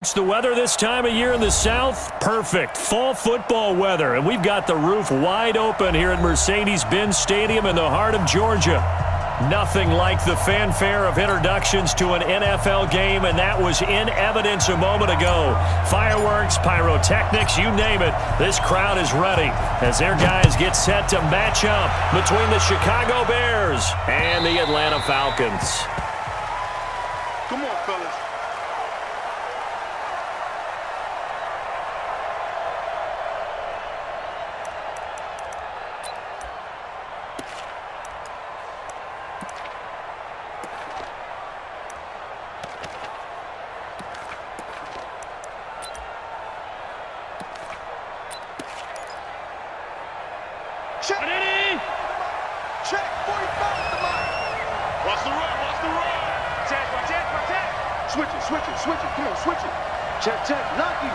It's the weather this time of year in the South. Perfect. Fall football weather. And we've got the roof wide open here at Mercedes-Benz Stadium in the heart of Georgia. Nothing like the fanfare of introductions to an NFL game, and that was in evidence a moment ago. Fireworks, pyrotechnics, you name it. This crowd is ready as their guys get set to match up between the Chicago Bears and the Atlanta Falcons. Come on, fellas. Check, 45 to the line. Watch the run, watch the run. Check. Switch it, come on, switch it. Check, lucky.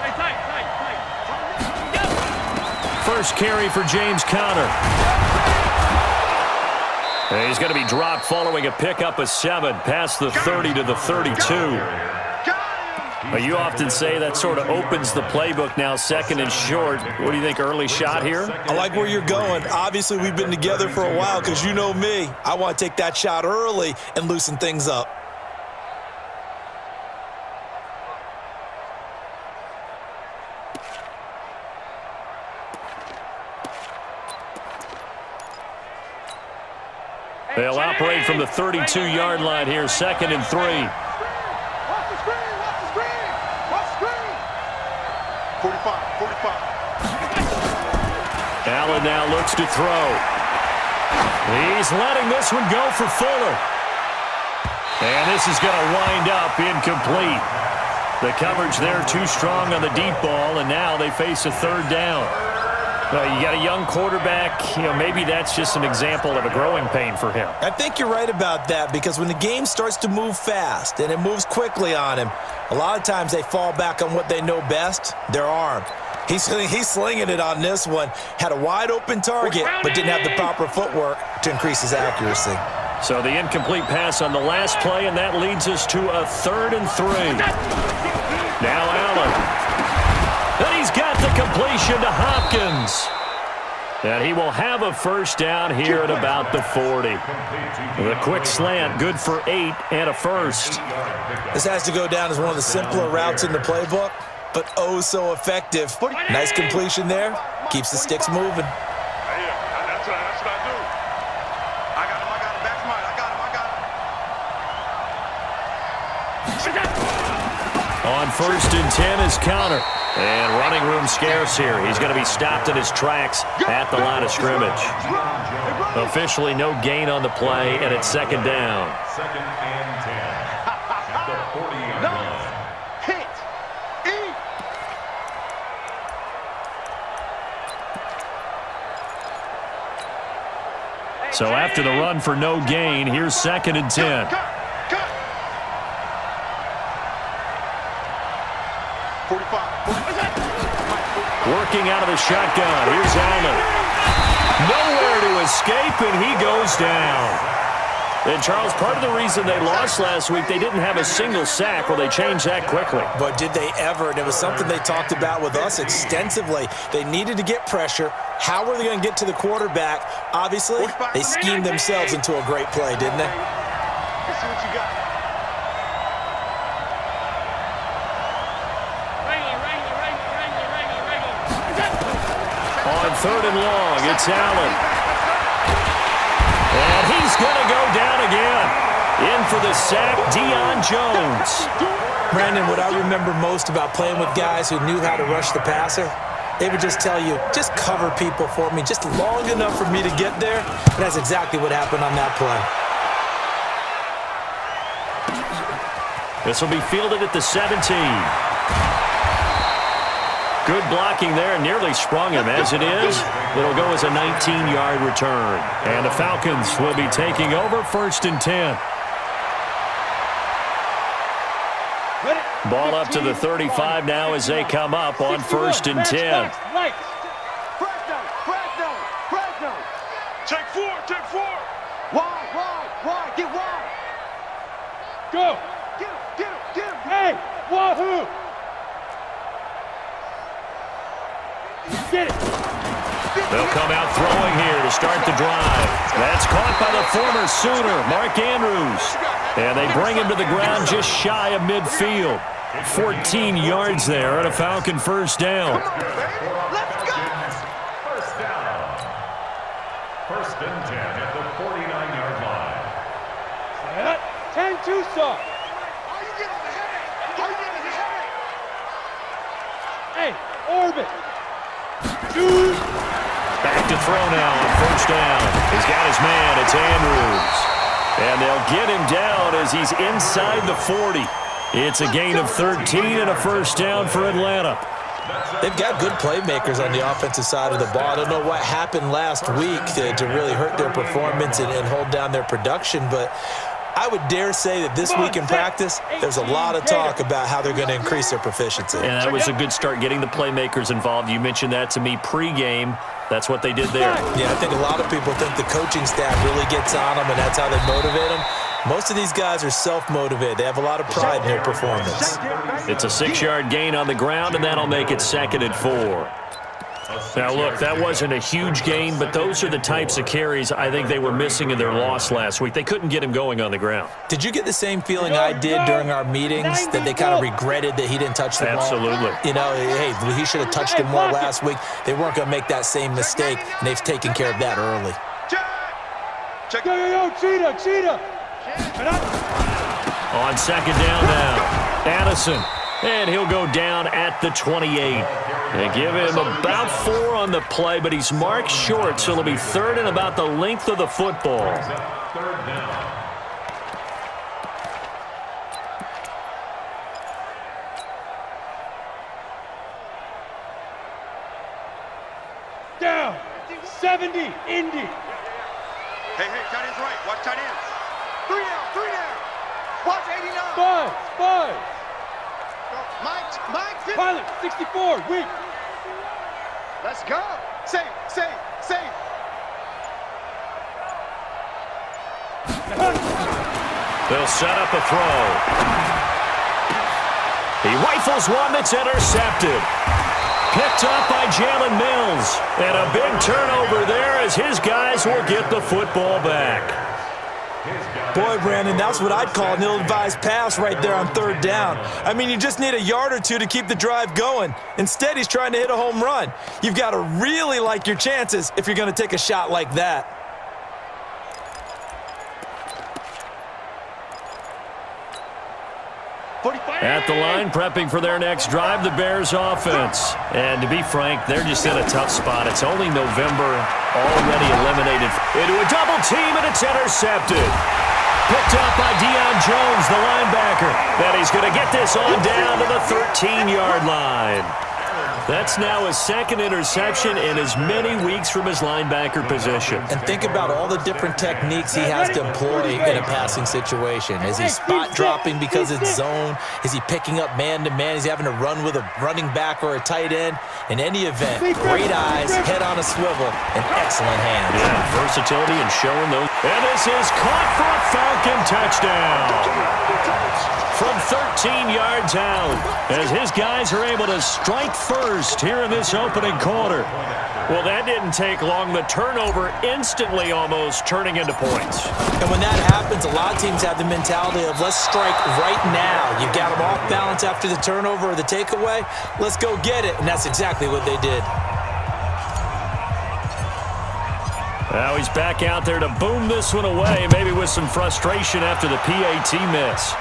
Hey, tight. First carry for James Conner. And he's going to be dropped following a pickup of 7 past the 30 to the 32. You often say that sort of opens the playbook now, second and short. What do you think, early shot here? I like where you're going. Obviously, we've been together for a while because you know me. I want to take that shot early and loosen things up. They'll operate from the 32-yard line here, second and 3. 45. Allen now looks to throw. He's letting this one go for Fuller. And this is going to wind up incomplete. The coverage there too strong on the deep ball, and now they face a third down. You got a young quarterback. Maybe that's just an example of a growing pain for him. I think you're right about that because when the game starts to move fast and it moves quickly on him, a lot of times they fall back on what they know best, their arm. He's slinging it on this one. Had a wide-open target, but didn't have the proper footwork to increase his accuracy. So the incomplete pass on the last play, and that leads us to a 3rd and 3. Now Allen. And he's got the completion to Hopkins. And he will have a first down here at about the 40. The quick slant, good for 8 and a first. This has to go down as one of the simpler routes in the playbook, but oh so effective. Nice completion there. Keeps the sticks moving. That's what I do. I got him. That's mine. I got him. On 1st and 10 is Conner. And running room scarce here. He's going to be stopped in his tracks at the line of scrimmage. Officially no gain on the play, and it's 2nd down. 2nd and 10. At the 40-yard line. Hit. So after the run for no gain, here's 2nd and 10. Cut. 45. Working out of the shotgun. Here's Allen. Nowhere to escape, and he goes down. And, Charles, part of the reason they lost last week, they didn't have a single sack. Well, they changed that quickly. But did they ever? And it was something they talked about with us extensively. They needed to get pressure. How were they going to get to the quarterback? Obviously, they schemed themselves into a great play, didn't they? Let's see what you got. On 3rd and long, it's Allen. And he's going to go down again. In for the sack, Deion Jones. Brandon, what I remember most about playing with guys who knew how to rush the passer, they would just tell you, just cover people for me, just long enough for me to get there. And that's exactly what happened on that play. This will be fielded at the 17. Good blocking there, nearly sprung him. As it is, it'll go as a 19-yard return. And the Falcons will be taking over 1st and 10. Ball up to the 35 now as they come up on 1st and 10. Take 4. Wide, get wide. Go. Get him. Wahoo! Get it! They'll come out throwing here to start the drive. That's caught by the former Sooner, Mark Andrews. And they bring him to the ground just shy of midfield. 14 yards there and a Falcon first down. Come on, baby. Let's go! First down. First and 10 at the 49-yard line. 10-2 stop. Are you getting the headache? Are you getting the headache? Hey, orbit. Dude. Back to throw now on first down. He's got his man. It's Andrews. And they'll get him down as he's inside the 40. It's a gain of 13 and a first down for Atlanta. They've got good playmakers on the offensive side of the ball. I don't know what happened last week to really hurt their performance and hold down their production, but I would dare say that this week in practice, there's a lot of talk about how they're going to increase their proficiency. And that was a good start getting the playmakers involved. You mentioned that to me pregame. That's what they did there. Yeah, I think a lot of people think the coaching staff really gets on them, and that's how they motivate them. Most of these guys are self-motivated. They have a lot of pride in their performance. It's a 6-yard gain on the ground, and that'll make it 2nd and 4. Now, look, that wasn't a huge gain, but those are the types of carries I think they were missing in their loss last week. They couldn't get him going on the ground. Did you get the same feeling I did during our meetings, that they kind of regretted that he didn't touch the ball? Absolutely. You know, hey, he should have touched it more last week. They weren't going to make that same mistake, and they've taken care of that early. Check. Yo, cheetah. On 2nd down now, Addison. And he'll go down at the 28. They give him about 4 on the play, but he's marked short, so it'll be 3rd and about the length of the football. 3rd down. Down. 70, Indy. Hey, tight end's right. Watch tight ends. 3 down. Watch 89. Buzz. Mike. Pilot, 64, weak. Let's go. Safe. They'll set up a throw. He rifles one that's intercepted. Picked up by Jalen Mills. And a big turnover there as his guys will get the football back. Boy, Brandon, that's what I'd call an ill-advised pass right there on 3rd down. I mean, you just need a yard or two to keep the drive going. Instead, he's trying to hit a home run. You've got to really like your chances if you're going to take a shot like that. At the line, prepping for their next drive, the Bears offense. And to be frank, they're just in a tough spot. It's only November, already eliminated. Into a double team, and it's intercepted. Picked up by Deion Jones, the linebacker. And he's going to get this on down to the 13-yard line. That's now his 2nd interception in as many weeks from his linebacker position. And think about all the different techniques he has to employ in a passing situation. Is he spot dropping because it's zone? Is he picking up man-to-man? Is he having to run with a running back or a tight end? In any event, great eyes, head on a swivel, and excellent hands. Yeah, versatility and showing those. And this is caught for a Falcon touchdown. From 13 yards out, as his guys are able to strike first here in this opening quarter. Well, that didn't take long. The turnover instantly almost turning into points. And when that happens, a lot of teams have the mentality of let's strike right now. You've got them off balance after the turnover or the takeaway. Let's go get it. And that's exactly what they did. Now he's back out there to boom this one away, maybe with some frustration after the PAT miss.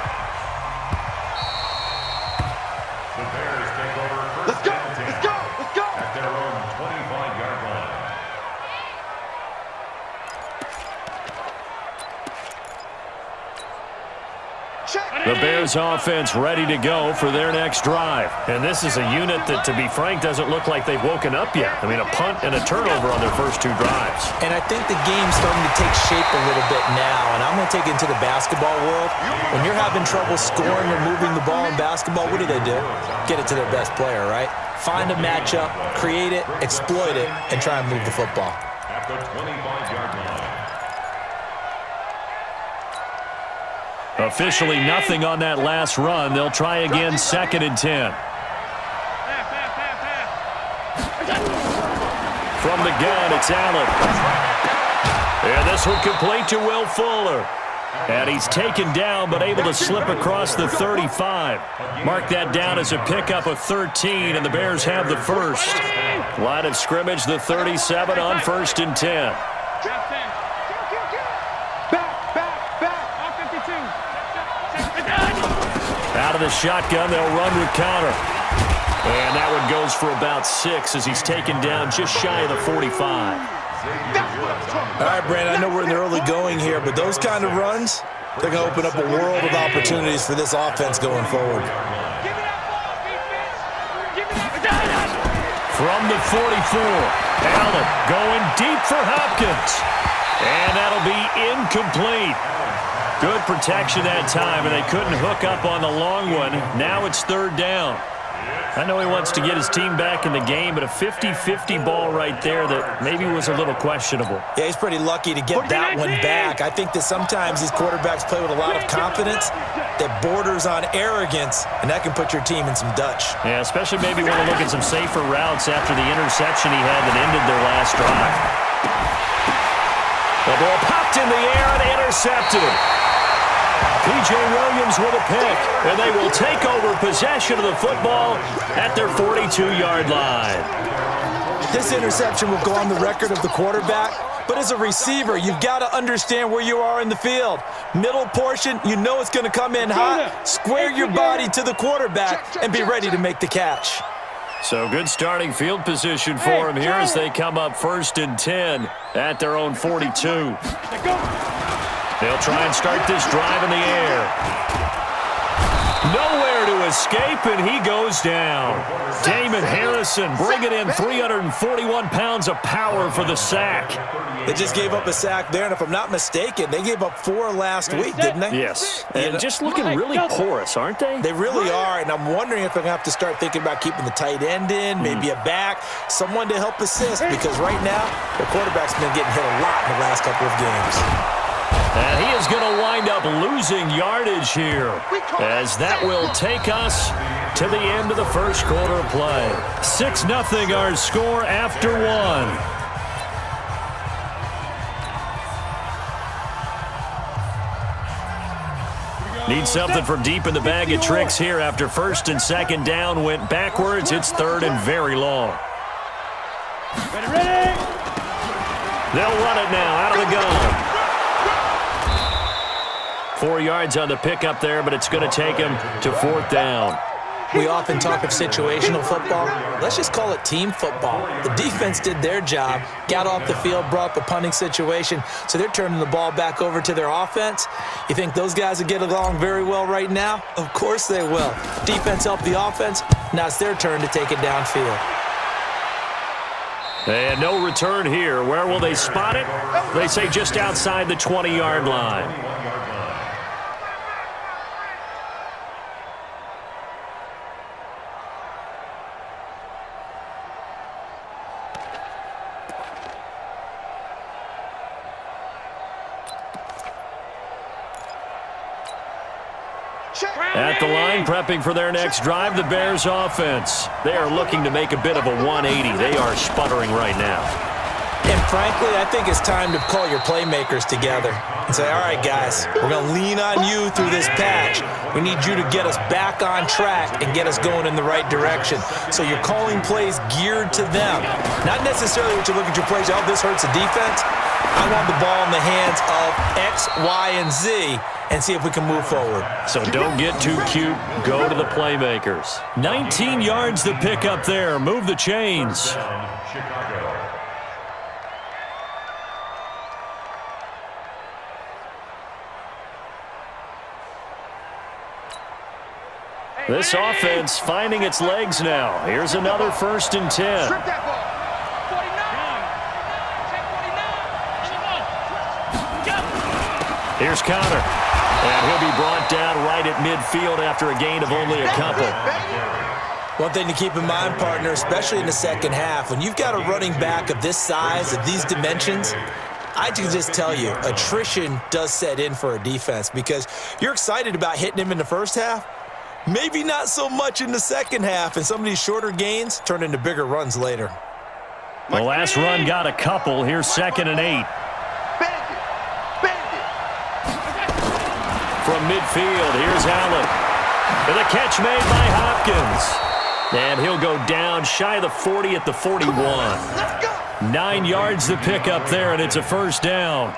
Let's go. At their own 25-yard line. The Bears offense ready to go for their next drive. And this is a unit that, to be frank, doesn't look like they've woken up yet. I mean, a punt and a turnover on their first 2 drives. And I think the game's starting to take shape a little bit now. And I'm going to take it into the basketball world. When you're having trouble scoring or moving the ball in basketball, what do? Get it to their best player, right? Find a matchup, create it, exploit it, and try and move the football. At the 25-yard line. Officially nothing on that last run. They'll try again, 2nd and 10. From the gun, it's Allen. And this one complete to Will Fuller. And he's taken down, but able to slip across the 35. Mark that down as a pickup of 13, and the Bears have the first. Line of scrimmage, the 37 on 1st and 10. Out of the shotgun, they'll run with counter. And that one goes for about 6 as he's taken down just shy of the 45. All right, Brandon, I know we're in the early going here, but those kind of runs, they're going to open up a world of opportunities for this offense going forward. From the 44, Allen going deep for Hopkins. And that'll be incomplete. Good protection that time, and they couldn't hook up on the long one. Now it's 3rd down. I know he wants to get his team back in the game, but a 50-50 ball right there that maybe was a little questionable. Yeah, he's pretty lucky to get that one back. I think that sometimes these quarterbacks play with a lot of confidence that borders on arrogance, and that can put your team in some Dutch. Yeah, especially maybe want to look at some safer routes after the interception he had that ended their last drive. The ball popped in the air and intercepted. P.J. Williams with a pick, and they will take over possession of the football at their 42-yard line. This interception will go on the record of the quarterback, but as a receiver, you've got to understand where you are in the field. Middle portion, you know it's going to come in hot. Square your body to the quarterback and be ready to make the catch. So good starting field position for him here as they come up 1st and 10 at their own 42. They'll try and start this drive in the air. Nowhere to escape, and he goes down. Damon Harrison bringing in 341 pounds of power for the sack. They just gave up a sack there, and if I'm not mistaken, they gave up 4 last week, didn't they? Yes, and just looking really porous, aren't they? They really are, and I'm wondering if they're going to have to start thinking about keeping the tight end in, maybe a back, someone to help assist, because right now, their quarterback's been getting hit a lot in the last couple of games. And he is going to wind up losing yardage here, as that will take us to the end of the first quarter of play. 6-0 our score after 1. Need something from deep in the bag of tricks here after 1st and 2nd down went backwards. It's 3rd and very long. Ready. They'll run it now out of the gun. 4 yards on the pickup there, but it's going to take him to 4th down. We often talk of situational football. Let's just call it team football. The defense did their job, got off the field, brought up a punting situation, so they're turning the ball back over to their offense. You think those guys will get along very well right now? Of course they will. Defense helped the offense. Now it's their turn to take it downfield. And no return here. Where will they spot it? They say just outside the 20-yard line. At the line, prepping for their next drive, the Bears offense. They are looking to make a bit of a 180. They are sputtering right now. And frankly, I think it's time to call your playmakers together and say, all right, guys, we're going to lean on you through this patch. We need you to get us back on track and get us going in the right direction. So you're calling plays geared to them. Not necessarily what you look at your plays, oh, this hurts the defense. I want the ball in the hands of X, Y, and Z and see if we can move forward. So don't get too cute. Go to the playmakers. 19 yards to pick up there. Move the chains. Chicago. This offense finding its legs now. Here's another 1st and 10. Strip that ball. 49. Here's Connor. And he'll be brought down right at midfield after a gain of only a couple. One thing to keep in mind, partner, especially in the second half, when you've got a running back of this size, of these dimensions, I can just tell you, attrition does set in for a defense because you're excited about hitting him in the first half. Maybe not so much in the second half, and some of these shorter gains turn into bigger runs later. The last run got a couple. Here's 2nd and 8. From midfield, here's Allen. And the catch made by Hopkins. And he'll go down shy of the 40 at the 41. 9 yards to pick up there, and it's a first down.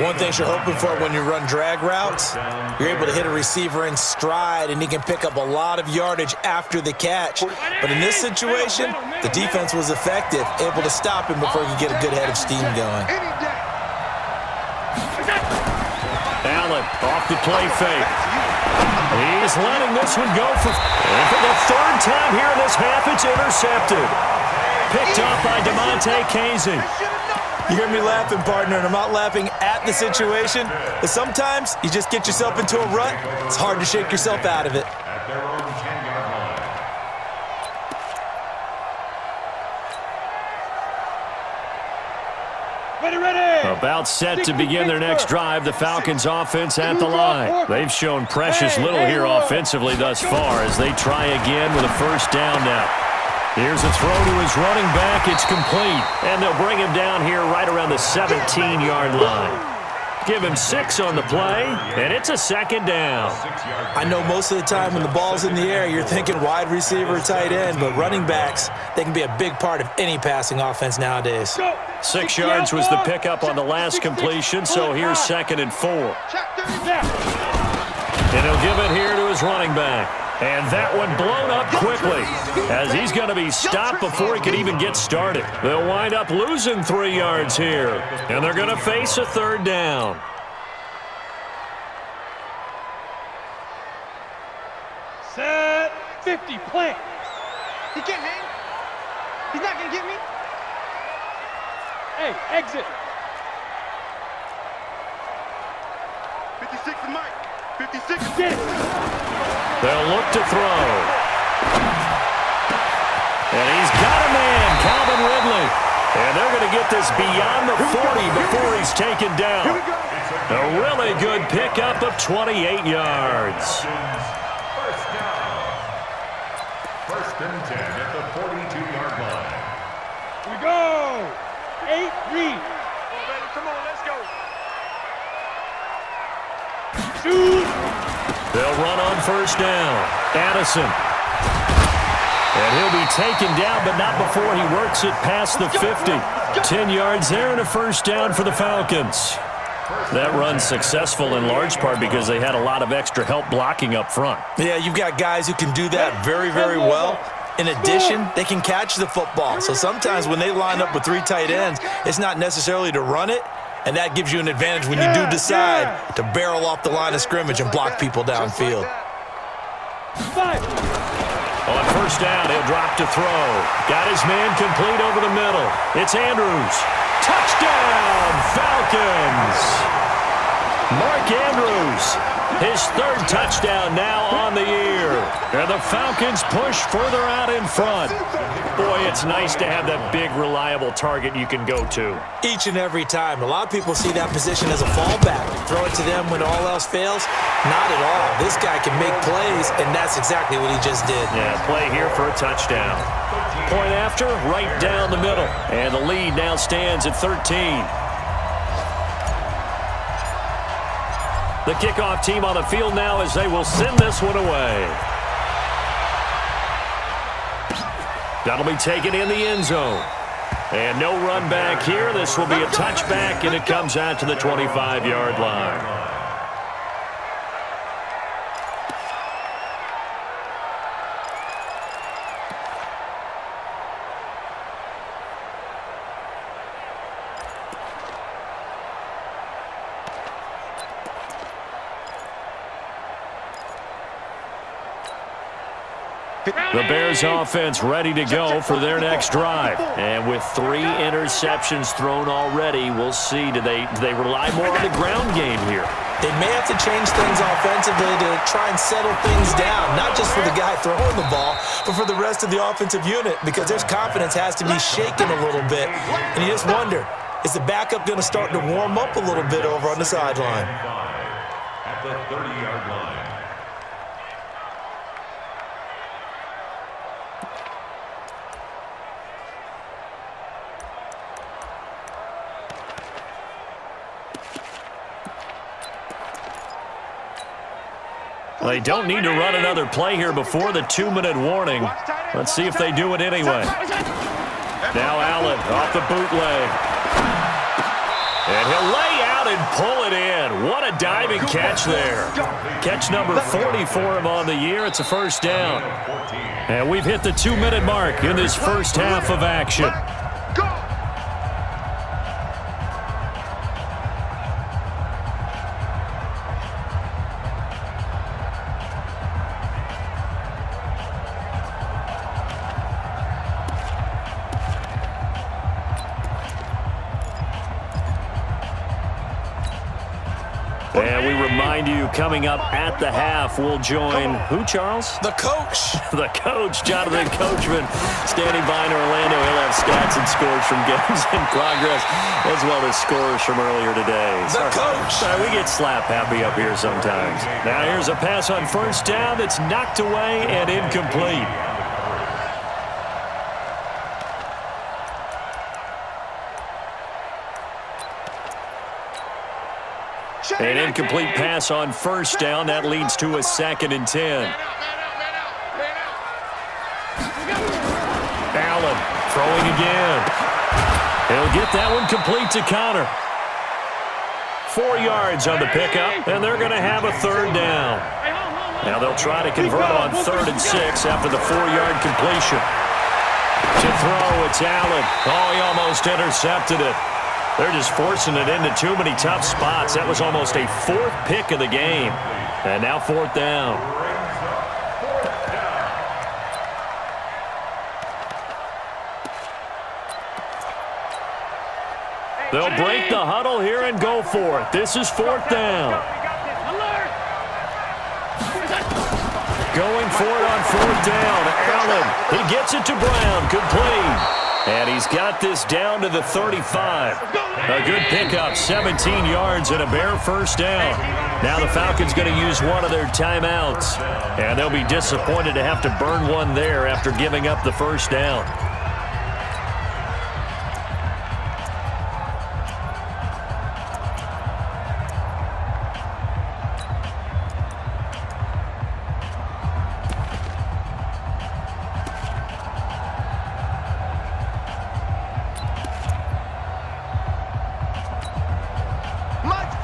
One thing you're hoping for when you run drag routes, you're able to hit a receiver in stride, and he can pick up a lot of yardage after the catch. But in this situation, the defense was effective, able to stop him before he could get a good head of steam going. Allen off the play fake. He's letting this one go for the 3rd time here in this half. It's intercepted. Picked off by DeMonte Casey. You hear me laughing, partner, and I'm not laughing at the situation. But sometimes you just get yourself into a rut. It's hard to shake yourself out of it. At their own 10-yard line. Ready. About set to begin their next drive, the Falcons offense at the line. They've shown precious little here offensively thus far as they try again with a first down now. Here's a throw to his running back. It's complete. And they'll bring him down here right around the 17-yard line. Give him 6 on the play, and it's a 2nd down. I know most of the time when the ball's in the air, you're thinking wide receiver, tight end, but running backs, they can be a big part of any passing offense nowadays. 6 yards was the pickup on the last completion, so here's 2nd and 4. And he'll give it here to his running back. And that one blown up quickly as he's going to be stopped before he could even get started. They'll wind up losing 3 yards here, and they're going to face a 3rd down. Set 50, plant. He can't hang. He's not going to get me. Hey, exit. 56 to Mike. 56 Get it. They'll look to throw. And he's got a man, Calvin Ridley. And they're going to get this beyond the 40 before he's taken down. A really good pickup of 28 yards. First down. 1st and 10 at the 42-yard line. We go. 8, read. Come on, let's go. Shoot. They'll run on first down. Addison. And he'll be taken down, but not before he works it past the 50. 10 yards there and a first down for the Falcons. That run's successful in large part because they had a lot of extra help blocking up front. Yeah, you've got guys who can do that very, very well. In addition, they can catch the football. So sometimes when they line up with 3 tight ends, it's not necessarily to run it, and that gives you an advantage when you do decide to barrel off the line of scrimmage and block people downfield. 5. On first down, he'll drop to throw. Got his man complete over the middle. It's Andrews. Touchdown, Falcons! Mark Andrews, his 3rd touchdown now on the year. And the Falcons push further out in front. Boy, it's nice to have that big, reliable target you can go to. Each and every time. A lot of people see that position as a fallback. Throw it to them when all else fails. Not at all. This guy can make plays, and that's exactly what he just did. Yeah, play here for a touchdown. Point after, right down the middle. And the lead now stands at 13. The kickoff team on the field now as they will send this one away. That'll be taken in the end zone. And no run back here. This will be a touchback, and it comes out to the 25-yard line. The Bears offense ready to go for their next drive. And with 3 interceptions thrown already, we'll see. Do they rely more on the ground game here? They may have to change things offensively to try and settle things down, not just for the guy throwing the ball, but for the rest of the offensive unit, because their confidence has to be shaken a little bit. And you just wonder, Is the backup going to start to warm up a little bit over on the sideline? At the 30-yard line. They don't need to run another play here before the 2-minute warning. Let's see if they do it anyway. Now Allen off the bootleg. And he'll lay out and pull it in. What a diving catch there. Catch number 40 for him on the year. It's a first down. And we've hit the 2-minute mark in this first half of action. And we remind you, coming up at the half, we'll join who, Charles? The coach. The coach, Jonathan Coachman, standing by in Orlando. He'll have stats and scores from games in progress, as well as scores from earlier today. The coach. We get slap happy up here sometimes. Now here's a pass on first down that's knocked away and incomplete. An incomplete pass on first down. That leads to a 2nd and 10. Allen throwing again. He'll get that one complete to Connor. 4 yards on the pickup, and they're going to have a 3rd down. Now they'll try to convert on 3rd and 6 after the 4-yard completion. To throw, it's Allen. Oh, he almost intercepted it. They're just forcing it into too many tough spots. That was almost a 4th pick of the game. And now 4th down. They'll break the huddle here and go for it. This is 4th down. Going for it on 4th down. Allen, he gets it to Brown. Complete. And he's got this down to the 35. A good pickup, 17 yards and a bare first down. Now the Falcons going to use one of their timeouts. And they'll be disappointed to have to burn one there after giving up the first down.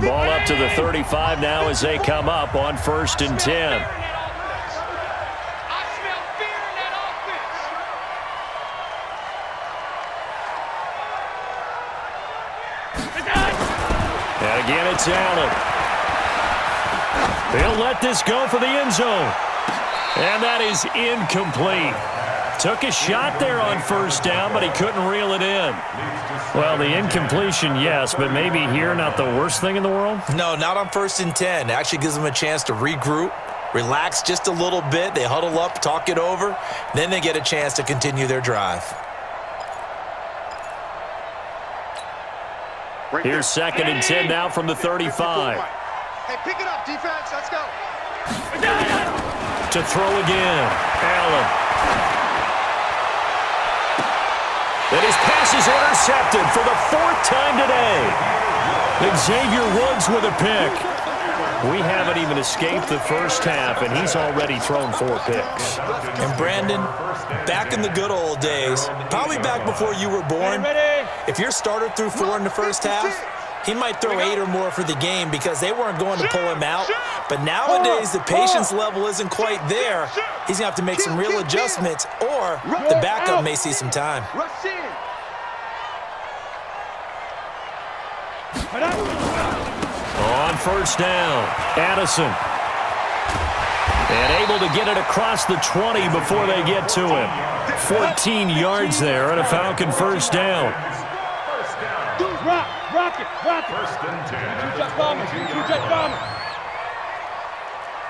Ball up to the 35 now as they come up on 1st and 10. And again, it's Allen. He'll let this go for the end zone. And that is incomplete. Took a shot there on first down, but he couldn't reel it in. Well, the incompletion, yes, but maybe here not the worst thing in the world? No, not on 1st and 10. It actually gives them a chance to regroup, relax just a little bit. They huddle up, talk it over. Then they get a chance to continue their drive. Here's 2nd and 10 now from the 35. Hey, pick it up, defense. Let's go. To throw again. Allen. And his pass is intercepted for the 4th time today. Xavier Woods with a pick. We haven't even escaped the first half, and he's already thrown 4 picks. And Brandon, back in the good old days, probably back before you were born, if your starter threw 4 in the first half, he might throw 8 or more for the game because they weren't going to pull him out. But nowadays, the patience level isn't quite there. He's going to have to make some real adjustments, or the backup may see some time. On first down, Addison. And able to get it across the 20 before they get to him. 14 yards there and a Falcon first down. Rock it. 1st and 10.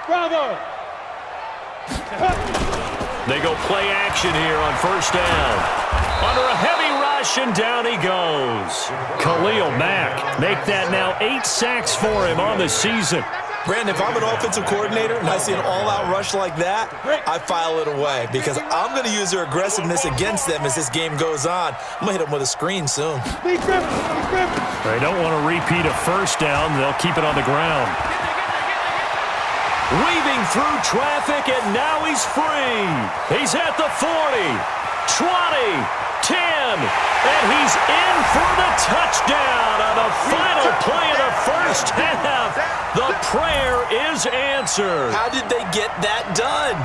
Bravo. They go play action here on first down. Under a heavy ride rush, and down he goes. Khalil Mack make that now 8 sacks for him on the season. Brandon, if I'm an offensive coordinator and I see an all-out rush like that, I file it away because I'm going to use their aggressiveness against them as this game goes on. I'm going to hit them with a screen soon. They don't want to repeat a first down. They'll keep it on the ground. Weaving through traffic, and now he's free. He's at the 40, 20, 10, and he's in for the touchdown on the final play of the first half. The prayer is answered. How did they get that done?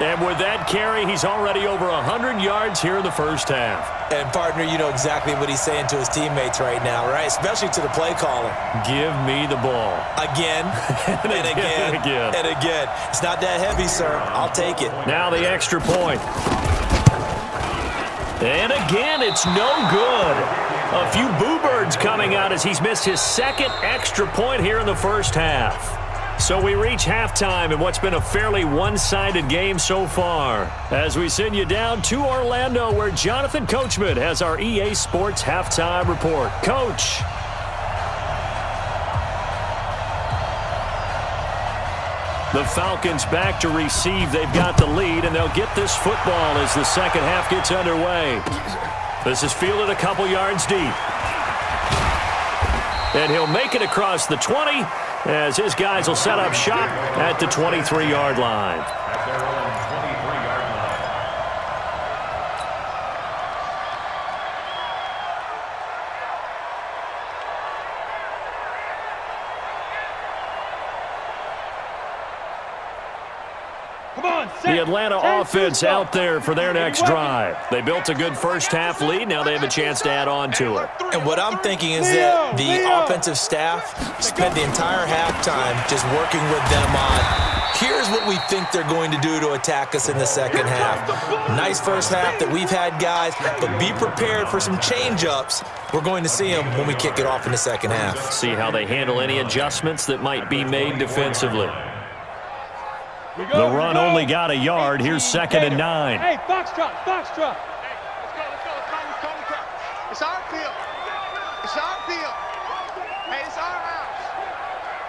And with that carry, he's already over 100 yards here in the first half. And, partner, you know exactly what he's saying to his teammates right now, right? Especially to the play caller. Give me the ball. Again, and again, and again. It's not that heavy, sir. I'll take it. Now the extra point. And again, it's no good. A few boo birds coming out as he's missed his second extra point here in the first half. So we reach halftime in what's been a fairly one-sided game so far. As we send you down to Orlando, where Jonathan Coachman has our EA Sports halftime report. Coach. The Falcons back to receive. They've got the lead, and they'll get this football as the second half gets underway. This is fielded a couple yards deep. And he'll make it across the 20 as his guys will set up shop at the 23-yard line. At their own 23-yard line. The Atlanta offense out there for their next drive. They built a good first-half lead. Now they have a chance to add on to it. And what I'm thinking is that the offensive staff spent the entire halftime just working with them on, here's what we think they're going to do to attack us in the second half. Nice first half that we've had, guys, but be prepared for some change-ups. We're going to see them when we kick it off in the second half. See how they handle any adjustments that might be made defensively. The run only got a yard. Here's 2nd and 9. Hey, foxtrot, foxtrot. Hey, let's go. It's our field. It's our field. Hey, it's our house.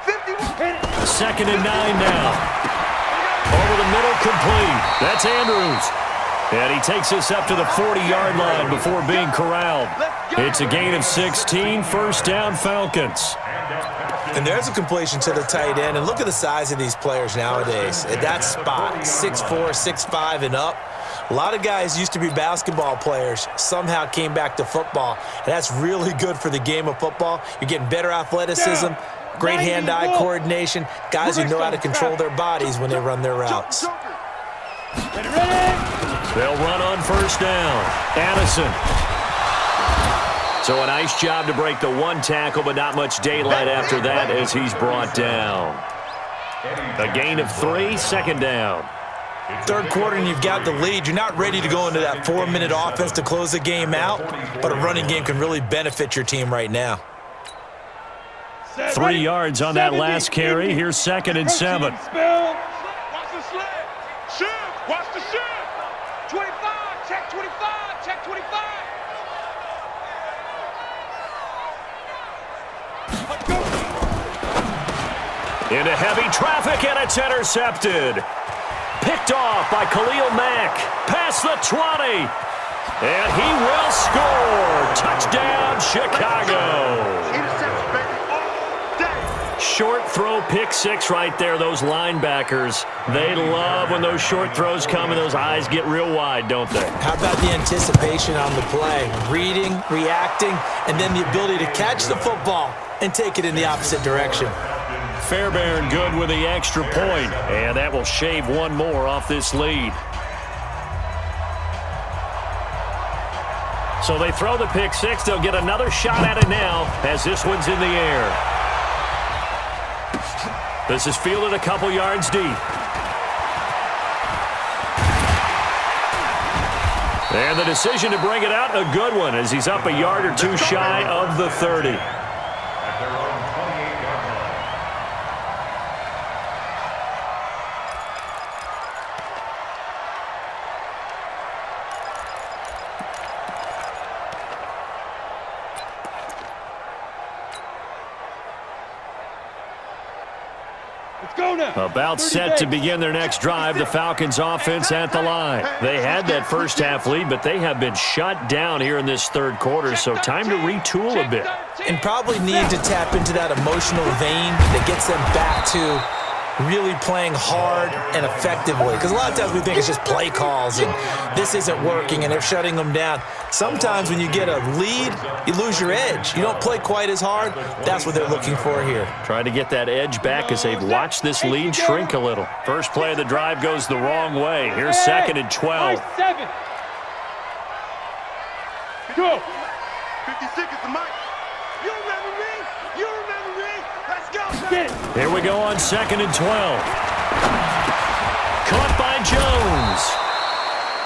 51. 2nd and 9 now. Over the middle, complete. That's Andrews. And he takes us up to the 40-yard line before being corralled. It's a gain of 16, first down Falcons. And there's a completion to the tight end. And look at the size of these players nowadays. At that spot, 6'4", 6'5", and up. A lot of guys used to be basketball players, somehow came back to football. And that's really good for the game of football. You're getting better athleticism, great hand-eye coordination, guys who know how to control their bodies when they run their routes. They'll run on first down. Addison. So a nice job to break the one tackle, but not much daylight after that as he's brought down. A gain of 3, second down. Third quarter and you've got the lead. You're not ready to go into that 4-minute offense to close the game out, but a running game can really benefit your team right now. 3 yards on that last carry. Here's 2nd and 7. Watch the sled. Shift. Watch the shift. 25. Check 25. Check 25. Into heavy traffic, and it's intercepted. Picked off by Khalil Mack. Past the 20. And he will score. Touchdown, Chicago. Interception, baby. All day. Short throw, pick 6 right there. Those linebackers, they love when those short throws come and those eyes get real wide, don't they? How about the anticipation on the play? Reading, reacting, and then the ability to catch the football and take it in the opposite direction. Fairbairn good with the extra point, and that will shave one more off this lead. So they throw the pick 6. They'll get another shot at it now as this one's in the air. This is fielded a couple yards deep. And the decision to bring it out, a good one, as he's up a yard or 2 shy of the 30. At their own 28-yard line. About set to begin their next drive, the Falcons offense at the line. They had that first half lead, but they have been shut down here in this third quarter, so time to retool a bit. And probably need to tap into that emotional vein that gets them back to really playing hard and effectively. Because a lot of times we think it's just play calls and this isn't working and they're shutting them down. Sometimes when you get a lead, you lose your edge. You don't play quite as hard. That's what they're looking for here. Try to get that edge back as they've watched this lead shrink a little. First play of the drive goes the wrong way. Here's 2nd and 12. 56 is the mic. You remember me? You remember me? Let's go. Here we go on 2nd and 12. Caught by Jones.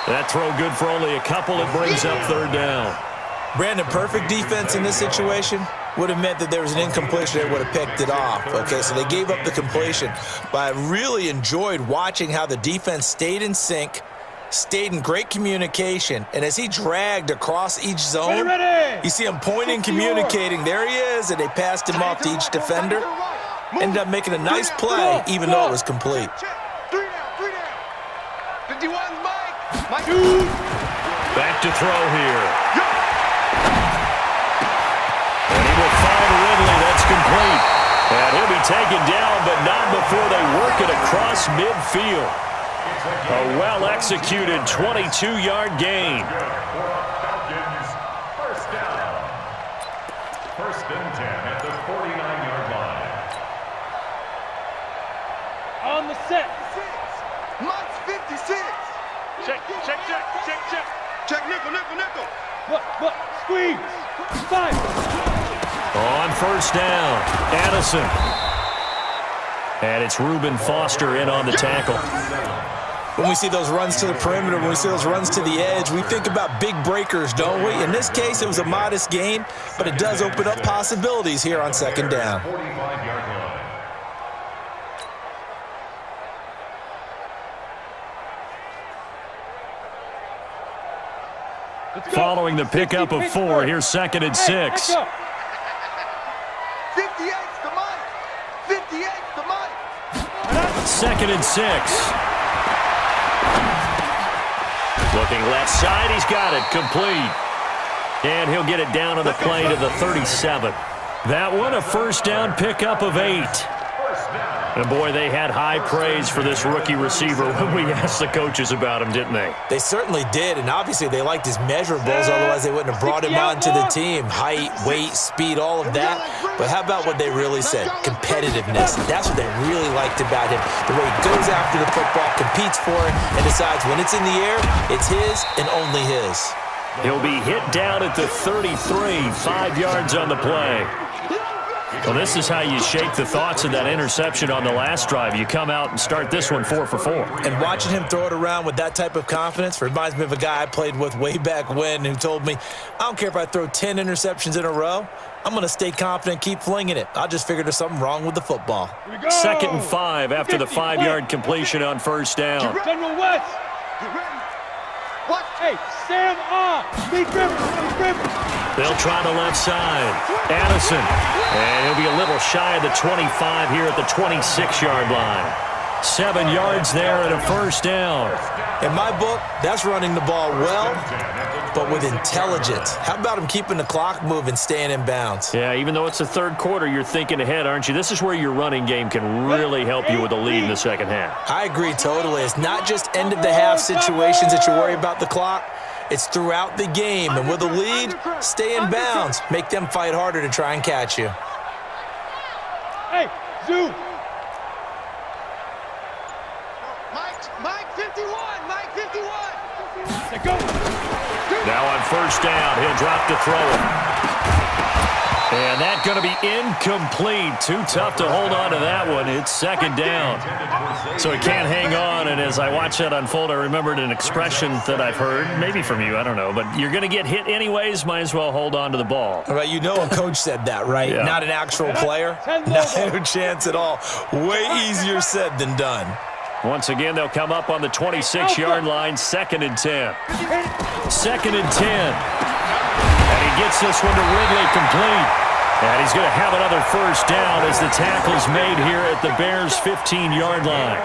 That throw good for only a couple. It brings up 3rd down. Brandon, perfect defense in this situation would have meant that there was an incompletion. They would have picked it off. Okay, so they gave up the completion. But I really enjoyed watching how the defense stayed in sync, stayed in great communication, and as he dragged across each zone, you see him pointing, communicating. There he is, and they passed him off to each defender. Ended up making a nice play, even though it was complete. 3 down. 51's Mike. Back to throw here. And he will find Ridley. That's complete. And he'll be taken down, but not before they work it across midfield. A well-executed 22-yard gain. Falcons, first down. 1st and 10 at the 49-yard line. On the set. Mike's 56. Check. Check nickel. Look, squeeze. 5. On 1st down, Addison. And it's Reuben Foster in on the tackle. When we see those runs to the perimeter, when we see those runs to the edge, we think about big breakers, don't we? In this case, it was a modest gain, but it does open up possibilities here on 2nd down. 45-yard line. Following the pickup of 4, here's 2nd and 6. 58's the mic. 58's the mic. 2nd and 6. Looking left side, he's got it, complete. And he'll get it down on the play to the 37. That one, a 1st down pickup of 8. And boy, they had high praise for this rookie receiver when we asked the coaches about him, didn't they? They certainly did, and obviously they liked his measurables, otherwise they wouldn't have brought him onto the team. Height, weight, speed, all of that. But how about what they really said? Competitiveness. That's what they really liked about him. The way he goes after the football, competes for it, and decides when it's in the air, it's his and only his. He'll be hit down at the 33, 5 yards on the play. Well, this is how you shake the thoughts of that interception on the last drive. You come out and start this one 4 for 4. And watching him throw it around with that type of confidence reminds me of a guy I played with way back when who told me, I don't care if I throw 10 interceptions in a row, I'm going to stay confident, keep flinging it. I just figured there's something wrong with the football. 2nd and 5 after the 5-yard completion on 1st down. General West. Get ready. Watch. Hey, Sam on. Big River. They'll try the left side. Addison. And he'll be a little shy of the 25 here at the 26-yard line. 7 yards there and a 1st down. In my book, that's running the ball well, but with intelligence. How about him keeping the clock moving, staying in bounds? Yeah, even though it's the 3rd quarter, you're thinking ahead, aren't you? This is where your running game can really help you with a lead in the 2nd half. I agree totally. It's not just end-of-the-half situations that you worry about the clock. It's throughout the game. And with a lead, stay in bounds. Make them fight harder to try and catch you. Hey, Zoo. Mike 51. Mike 51. Let's go. Now on 1st down, he'll drop to throw it. And that's going to be incomplete. Too tough to hold on to that one. It's 2nd down. So he can't hang on, and as I watch that unfold, I remembered an expression that I've heard, maybe from you, I don't know, but you're going to get hit anyways, might as well hold on to the ball. All right, you know a coach said that, right? Yeah. Not an actual player. No chance at all. Way easier said than done. Once again, they'll come up on the 26-yard line, 2nd and 10. 2nd and 10. And he gets this one to Ridley complete. And he's going to have another first down as the tackle's made here at the Bears' 15-yard line.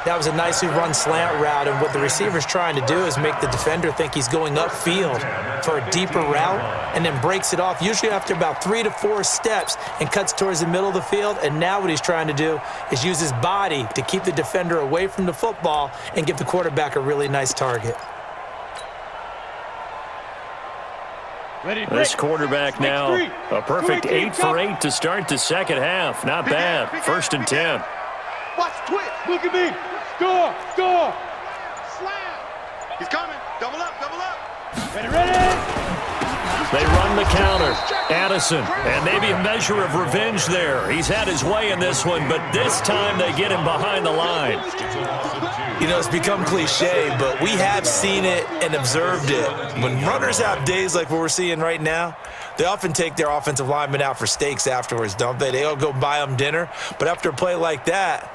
That was a nicely run slant route, and what the receiver's trying to do is make the defender think he's going upfield for a deeper route and then breaks it off, usually after about 3 to 4 steps, and cuts towards the middle of the field. And now what he's trying to do is use his body to keep the defender away from the football and give the quarterback a really nice target. This quarterback now, a perfect 8 for 8 to start the second half. Not bad. 1st and 10. Watch twitch. Look at me. Score. Slam. He's coming. Double up. Ready. They run the counter. Addison, and maybe a measure of revenge there. He's had his way in this one, but this time they get him behind the line. You know, it's become cliche, but we have seen it and observed it. When runners have days like what we're seeing right now, they often take their offensive linemen out for steaks afterwards, don't they? They all go buy them dinner. But after a play like that,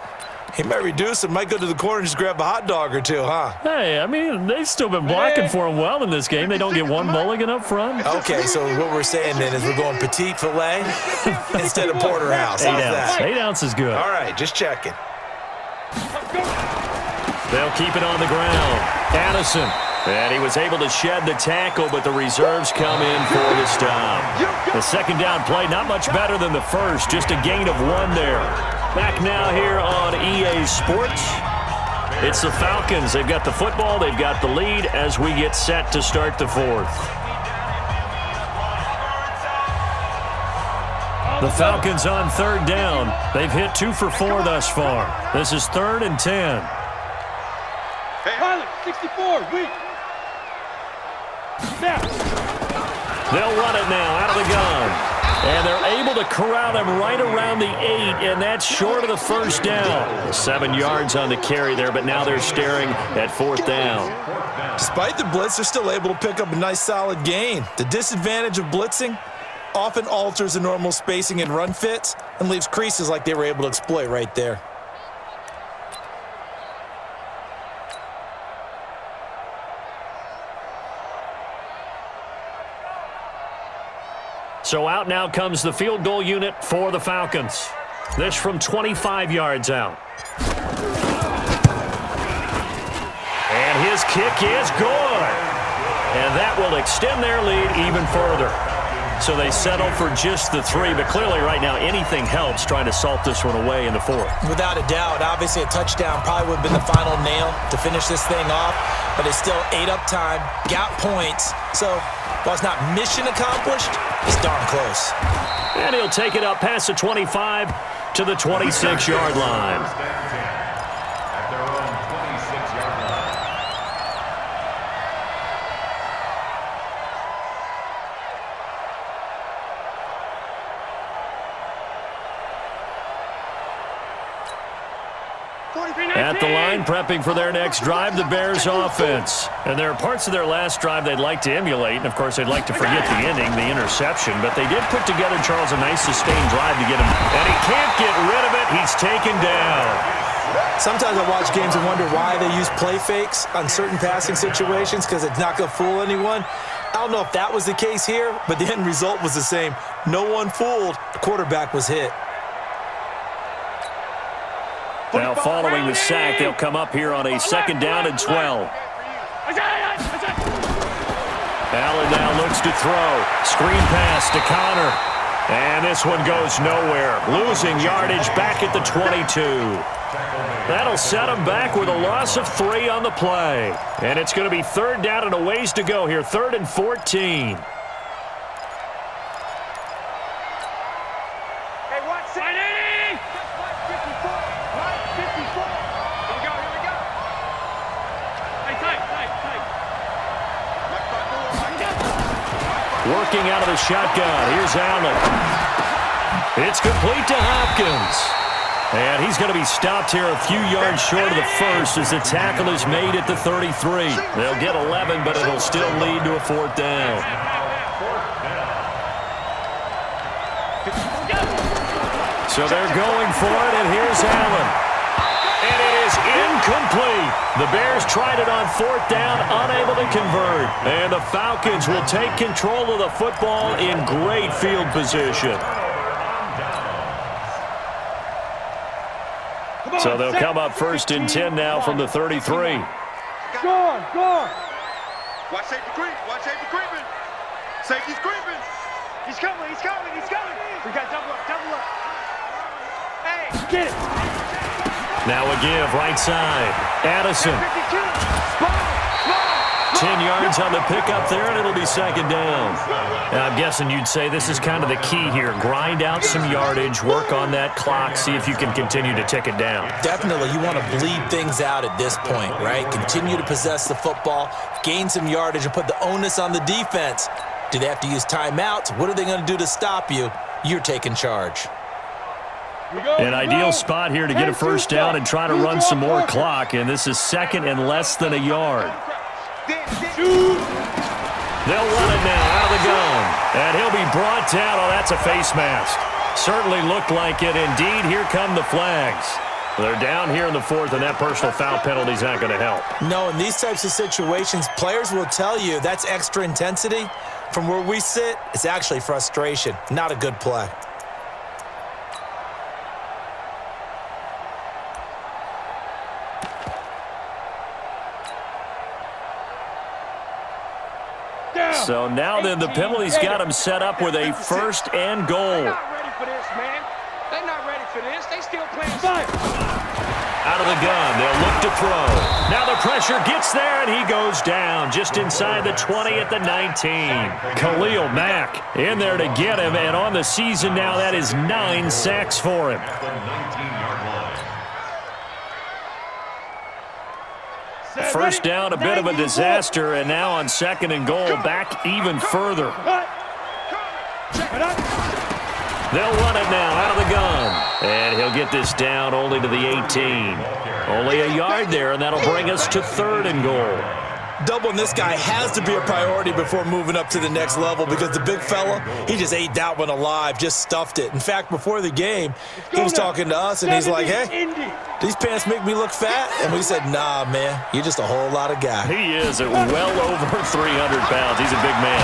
he might reduce it, might go to the corner and just grab a hot dog or two, huh? Hey, I mean, they've still been blocking for him well in this game. They don't get one mulligan up front. Okay, so what we're saying then is we're going petite filet instead of porterhouse. How's that? 8 ounce is good. All right, just checking. They'll keep it on the ground. Addison. And he was able to shed the tackle, but the reserves come in for the stop. The second down play, not much better than the first, just a gain of 1 there. Back now here on EA Sports. It's the Falcons. They've got the football, they've got the lead as we get set to start the 4th. The Falcons on 3rd down. They've hit 2 for 4 thus far. This is 3rd and 10. Pilot, 64, weak. Snap. They'll run it now out of the gun. And they're able to corral him right around the 8, and that's short of the first down. 7 yards on the carry there, but now they're staring at 4th down. Despite the blitz, they're still able to pick up a nice solid gain. The disadvantage of blitzing often alters the normal spacing and run fits and leaves creases like they were able to exploit right there. So out now comes the field goal unit for the Falcons. This from 25 yards out. And his kick is good. And that will extend their lead even further. So they settle for just the 3, but clearly right now anything helps trying to salt this one away in the 4th. Without a doubt, obviously a touchdown probably would have been the final nail to finish this thing off, but it's still ate up time, got points, so while it's not mission accomplished, it's darn close. And he'll take it up past the 25 to the 26-yard line. At their own 26-yard line. At the line, prepping for their next drive, the Bears offense. And there are parts of their last drive they'd like to emulate. And, of course, they'd like to forget the ending, the interception. But they did put together, Charles, a nice sustained drive to get him. And he can't get rid of it. He's taken down. Sometimes I watch games and wonder why they use play fakes on certain passing situations because it's not going to fool anyone. I don't know if that was the case here, but the end result was the same. No one fooled. The quarterback was hit. Now, following the sack, they'll come up here on a 2nd down and 12. Allen now looks to throw. Screen pass to Connor. And this one goes nowhere. Losing yardage back at the 22. That'll set him back with a loss of 3 on the play. And it's going to be 3rd down and a ways to go here. 3rd and 14. Working out of the shotgun. Here's Allen. It's complete to Hopkins. And he's going to be stopped here a few yards short of the first as the tackle is made at the 33. They'll get 11, but it'll still lead to a 4th down. So they're going for it, and here's Allen. And it is incomplete. The Bears tried it on 4th down, unable to convert. And the Falcons will take control of the football in great field position. So they'll come up 1st and 10 now from the 33. Go. Watch safety creep. Watch safety creeping. Safety's creeping. He's coming. We got double up. Hey, get it. Now a give, right side. Addison. 10 yards on the pickup there, and it'll be 2nd down. Now, I'm guessing you'd say this is kind of the key here. Grind out some yardage, work on that clock, see if you can continue to tick it down. Definitely, you want to bleed things out at this point, right? Continue to possess the football, gain some yardage, and put the onus on the defense. Do they have to use timeouts? What are they going to do to stop you? You're taking charge. An ideal spot here to get a 1st down and try to run some more clock, and this is 2nd and less than a yard. They'll run it now out of the gun, and he'll be brought down. Oh, that's a face mask. Certainly looked like it. Indeed, here come the flags. They're down here in the 4th, and that personal foul penalty is not going to help. No, in these types of situations, players will tell you that's extra intensity. From where we sit, it's actually frustration, not a good play. So now then, the penalty's got him set up with a 1st and goal. They're not ready for this, man. They're not ready for this. They still playing fine. Out of the gun, they'll look to throw. Now the pressure gets there, and he goes down just inside the 20 at the 19. Khalil Mack in there to get him, and on the season now, that is 9 sacks for him. First down, a bit of a disaster, and now on 2nd and goal, back even further. They'll run it now out of the gun, and he'll get this down only to the 18. Only a yard there, and that'll bring us to 3rd and goal. Doubling this guy has to be a priority before moving up to the next level because the big fella, he just ate that one alive, just stuffed it. In fact, before the game, he was talking to us, and he's like, hey, these pants make me look fat? And we said, nah, man, you're just a whole lot of guy. He is at well over 300 pounds. He's a big man.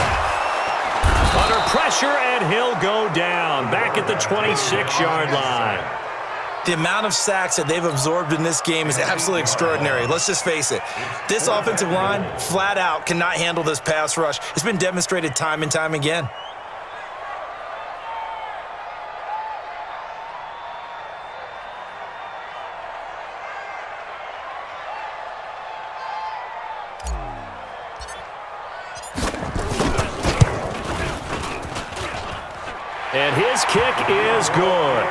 Under pressure, and he'll go down, back at the 26-yard line. The amount of sacks that they've absorbed in this game is absolutely extraordinary. Let's just face it. This offensive line, flat out, cannot handle this pass rush. It's been demonstrated time and time again. And his kick is good.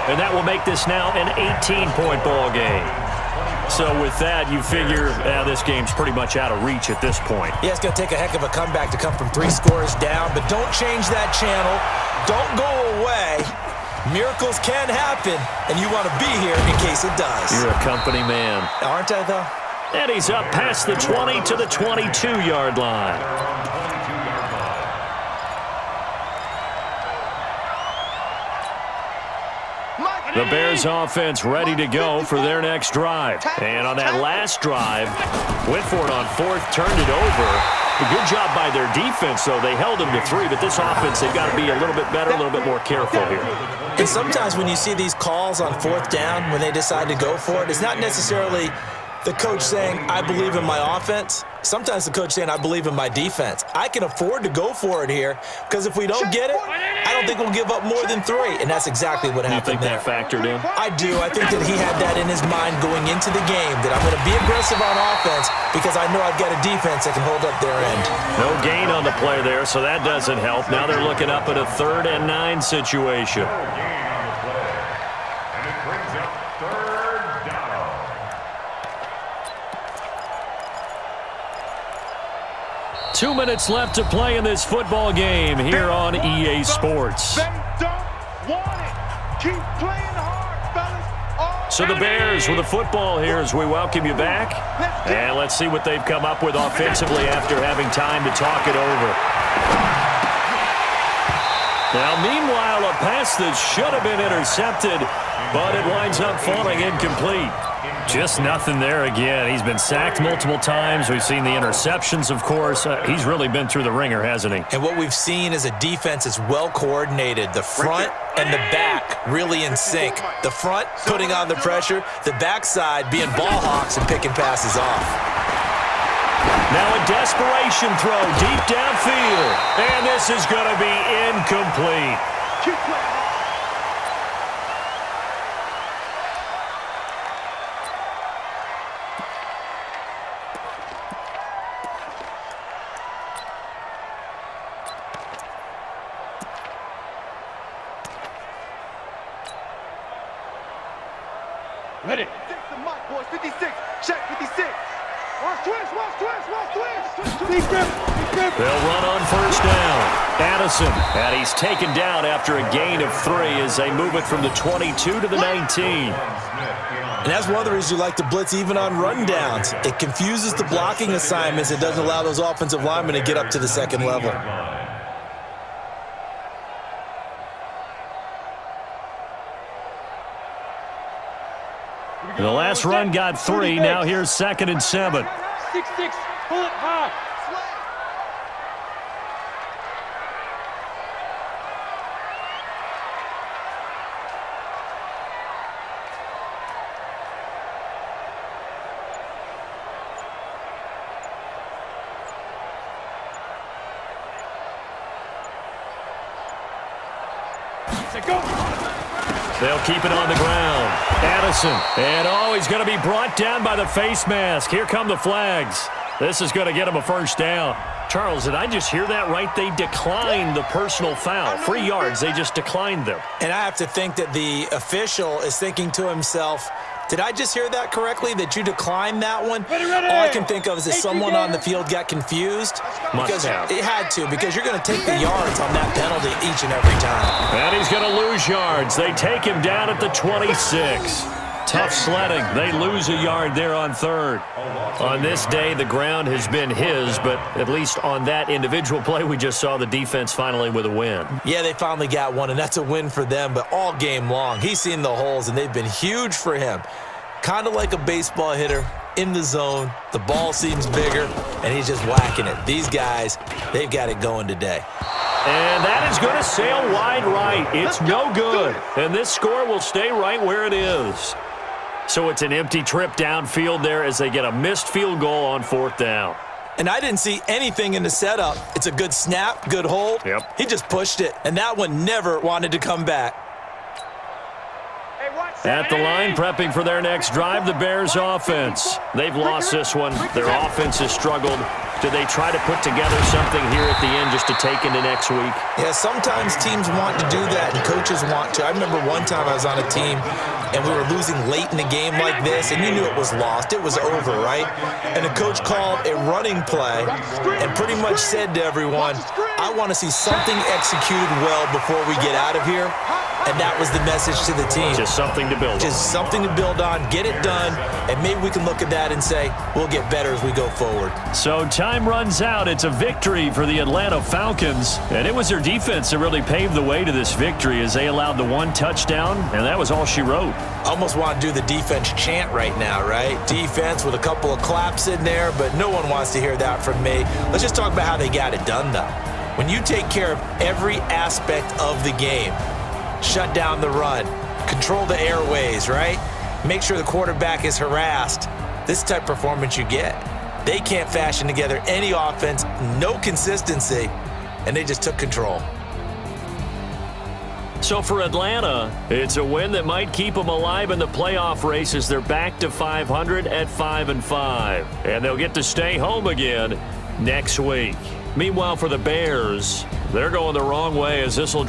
And that will make this now an 18-point ball game. So with that, you figure this game's pretty much out of reach at this point. Yeah, it's going to take a heck of a comeback to come from 3 scores down, but don't change that channel. Don't go away. Miracles can happen, and you want to be here in case it does. You're a company man. Aren't I, though? And he's up past the 20 to the 22-yard line. The Bears offense ready to go for their next drive. And on that last drive, went for it on 4th, turned it over. A good job by their defense, though. They held them to 3, but this offense, they've got to be a little bit better, a little bit more careful here. And sometimes when you see these calls on 4th down, when they decide to go for it, it's not necessarily the coach saying, I believe in my offense. Sometimes the coach saying, I believe in my defense. I can afford to go for it here because if we don't get it, I don't think we'll give up more than 3. And that's exactly what happened there. You think that factored in? I do. I think that he had that in his mind going into the game, that I'm going to be aggressive on offense because I know I've got a defense that can hold up their end. No gain on the play there, so that doesn't help. Now they're looking up at a 3rd and 9 situation. 2 minutes left to play in this football game here on EA Sports. They don't want it. Keep playing hard, fellas. So the Bears with the football here as we welcome you back. And let's see what they've come up with offensively after having time to talk it over. Now, meanwhile, a pass that should have been intercepted, but it winds up falling incomplete. Just nothing there again. He's been sacked multiple times. We've seen the interceptions, of course. He's really been through the ringer, hasn't he? And what we've seen is a defense is well coordinated. The front and the back really in sync. The front putting on the pressure, the backside being ball hawks and picking passes off. Now a desperation throw deep downfield. And this is going to be incomplete. Keep playing. Ready. Take the mic, boys. 56. Check 56. Watch twist, watch twist, watch twist. Deep grip, deep grip. They'll run on first down. Addison, and he's taken down after a gain of 3 as they move it from the 22 to the 19. And that's one of the reasons you like to blitz even on run downs. It confuses the blocking assignments. It doesn't allow those offensive linemen to get up to the second level. The last run got 3. Now here's 2nd and 7. 6-6. Pull it high. Go. They'll keep it on the ground. Addison. And, he's going to be brought down by the face mask. Here come the flags. This is going to get him a first down. Charles, did I just hear that right? They declined the personal foul. 3 yards, they just declined them. And I have to think that the official is thinking to himself, did I just hear that correctly, that you declined that one? All I can think of is that someone on the field got confused. Because it had to, because you're going to take the yards on that penalty each and every time. And he's going to lose yards. They take him down at the 26. Tough sledding. They lose a yard there on 3rd. On this day, the ground has been his, but at least on that individual play, we just saw the defense finally with a win. Yeah, they finally got one, and that's a win for them, but all game long, he's seen the holes, and they've been huge for him. Kind of like a baseball hitter in the zone. The ball seems bigger, and he's just whacking it. These guys, they've got it going today. And that is going to sail wide right. It's no good. And this score will stay right where it is. So it's an empty trip downfield there as they get a missed field goal on 4th down. And I didn't see anything in the setup. It's a good snap, good hold. Yep. He just pushed it, and that one never wanted to come back. Hey, watch At the line, prepping for their next drive, the Bears offense. They've lost this one. Their offense has struggled. Do they try to put together something here at the end just to take into next week? Yeah, sometimes teams want to do that, and coaches want to. I remember one time I was on a team, and we were losing late in a game like this, and you knew it was lost. It was over, right? And the coach called a running play and pretty much said to everyone, I want to see something executed well before we get out of here. And that was the message to the team. Just something to build on. Just something to build on, get it done, and maybe we can look at that and say, we'll get better as we go forward. So time runs out. It's a victory for the Atlanta Falcons. And it was their defense that really paved the way to this victory as they allowed the 1 touchdown, and that was all she wrote. Almost want to do the defense chant right now, right? Defense with a couple of claps in there, but no one wants to hear that from me. Let's just talk about how they got it done, though. When you take care of every aspect of the game, shut down the run, control the airways, right? Make sure the quarterback is harassed. This type of performance you get. They can't fashion together any offense, no consistency, and they just took control. So for Atlanta, it's a win that might keep them alive in the playoff race as they're back to 500 at 5-5. And they'll get to stay home again next week. Meanwhile, for the Bears, they're going the wrong way as this will